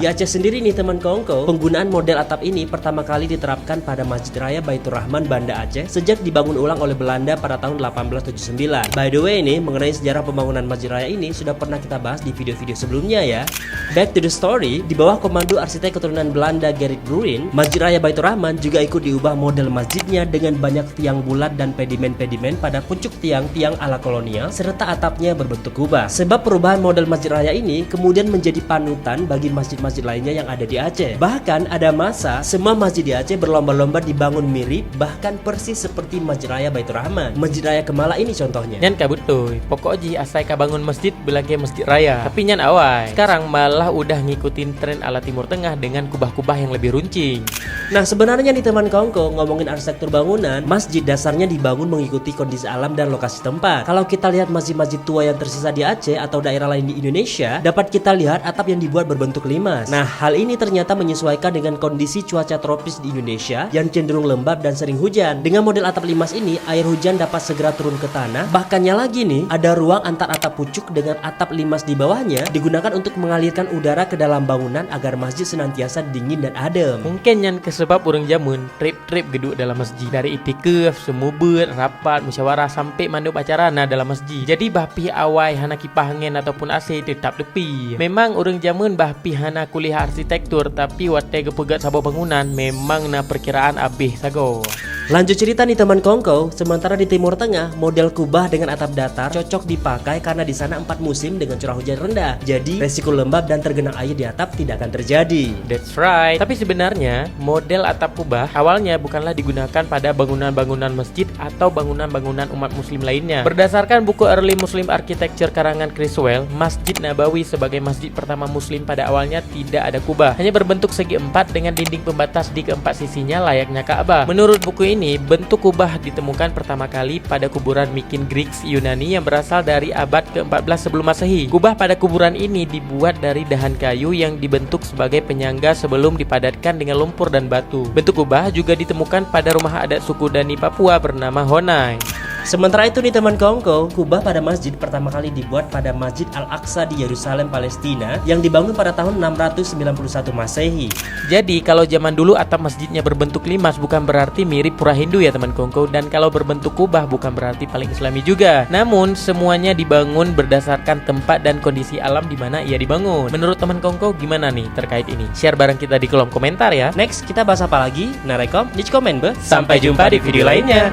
Di Aceh sendiri nih teman kongko, penggunaan model atap ini pertama kali diterapkan pada Masjid Raya Baitur Rahman Banda Aceh sejak dibangun ulang oleh Belanda pada tahun 1879. By the way nih, mengenai sejarah pembangunan Masjid Raya ini sudah pernah kita bahas di video-video sebelumnya ya. Back to the story, di bawah komando arsitek keturunan Belanda Gerrit Bruin, Masjid Raya Baitur Rahman juga ikut diubah model masjidnya dengan banyak tiang bulat dan pedimen-pedimen pada pucuk tiang-tiang ala kolonial serta atapnya berbentuk kubah. Sebab perubahan model Masjid Raya ini kemudian menjadi panutan bagi masjid-masjid lainnya yang ada di Aceh. Bahkan ada masa semua masjid di Aceh berlomba-lomba dibangun mirip bahkan persis seperti Masjid Raya Baitur Rahman. Masjid Raya Kemala ini contohnya. Nyan kabutuy, pokoknya asai ka bangun masjid belage masjid raya. Tapi nyan awai, sekarang malah udah ngikutin tren ala Timur Tengah dengan kubah-kubah yang lebih runcing. Nah sebenarnya nih teman kongko, ngomongin arsitektur bangunan, masjid dasarnya dibangun mengikuti kondisi alam dan lokasi tempat. Kalau kita lihat masjid-masjid tua yang tersisa di Aceh atau daerah lain di Indonesia, dapat kita lihat atap yang dibuat berbentuk limas. Nah hal ini ternyata menyesuaikan dengan kondisi cuaca tropis di Indonesia yang cenderung lembab dan sering hujan. Dengan model atap limas ini, air hujan dapat segera turun ke tanah. Bahkannya lagi nih, ada ruang antar atap pucuk dengan atap limas di bawahnya digunakan untuk mengalirkan udara ke dalam bangunan agar masjid senantiasa dingin dan adem. Mungkin yang kesebab urang jamun trip-trip geduk dalam masjid, dari itikaf, semubut, rapat, musyawarah sampai mandup acara dalam masjid. Jadi bahpi awai hana kipas angin ataupun AC tetap tepi. Memang urang jamun bahpi hana kuliah arsitektur, tapi wate gepegat sabo bangunan memang na perkiraan abih sago. Lanjut cerita nih teman kongko, sementara di Timur Tengah, model kubah dengan atap datar cocok dipakai karena di sana 4 musim dengan curah hujan rendah. Jadi resiko lembab dan tergenang air di atap tidak akan terjadi. That's right. Tapi sebenarnya model atap kubah awalnya bukanlah digunakan pada bangunan-bangunan masjid atau bangunan-bangunan umat muslim lainnya. Berdasarkan buku Early Muslim Architecture karangan Criswell, Masjid Nabawi sebagai masjid pertama muslim pada awalnya tidak ada kubah, hanya berbentuk segi empat dengan dinding pembatas di keempat sisinya layaknya Ka'bah. Menurut buku ini, bentuk kubah ditemukan pertama kali pada kuburan Mykin Greeks Yunani yang berasal dari abad ke-14 sebelum Masehi. Kubah pada kuburan ini dibuat dari dahan kayu yang dibentuk sebagai penyangga sebelum dipadatkan dengan lumpur dan batu. Bentuk kubah juga ditemukan pada rumah adat suku Dani Papua bernama Honai. Sementara itu nih teman kongko, kubah pada masjid pertama kali dibuat pada Masjid Al-Aqsa di Yerusalem, Palestina yang dibangun pada tahun 691 Masehi. Jadi kalau zaman dulu atap masjidnya berbentuk limas bukan berarti mirip pura Hindu ya teman kongko, dan kalau berbentuk kubah bukan berarti paling islami juga. Namun semuanya dibangun berdasarkan tempat dan kondisi alam di mana ia dibangun. Menurut teman kongko gimana nih terkait ini? Share bareng kita di kolom komentar ya. Next kita bahas apa lagi? Nah rekom, di komen be. Sampai jumpa di video lainnya.